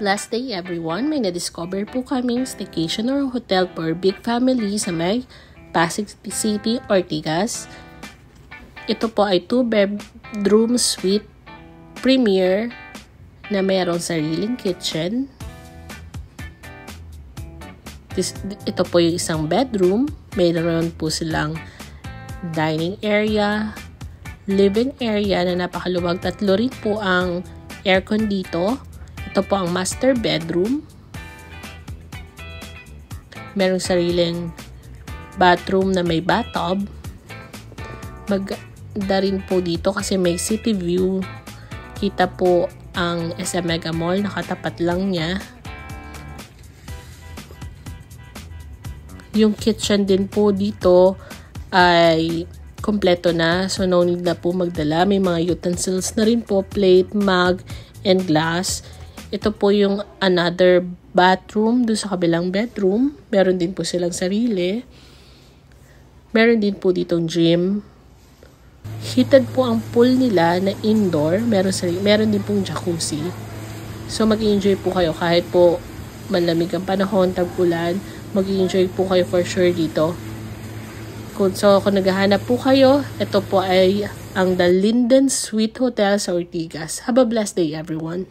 Blessed day everyone! May na-discover po kaming staycation or hotel for big family sa may Pasig City, Ortigas. Ito po ay 2-bedroom suite premier na mayroong sariling kitchen. Ito po yung isang bedroom. Mayroon po silang dining area, living area na napakaluwag. 3 rin po ang aircon dito. Ito po ang master bedroom. Merong sariling bathroom na may bathtub. Maganda rin po dito kasi may city view. Kita po ang SM Mega Mall. Nakatapat lang niya. Yung kitchen din po dito ay kompleto na. So no need na po magdala. May mga utensils na rin po. Plate, mug, and glass. Ito po yung another bathroom doon sa kabilang bedroom. Meron din po silang sarili. Meron din po ditong gym. Heated po ang pool nila na indoor. Meron din pong jacuzzi. So mag-enjoy po kayo kahit po malamig ang panahon, tag-ulan. Mag-enjoy po kayo for sure dito. Kung naghahanap po kayo, ito po ay ang The Linden Suite Hotel sa Ortigas. Have a blessed day everyone.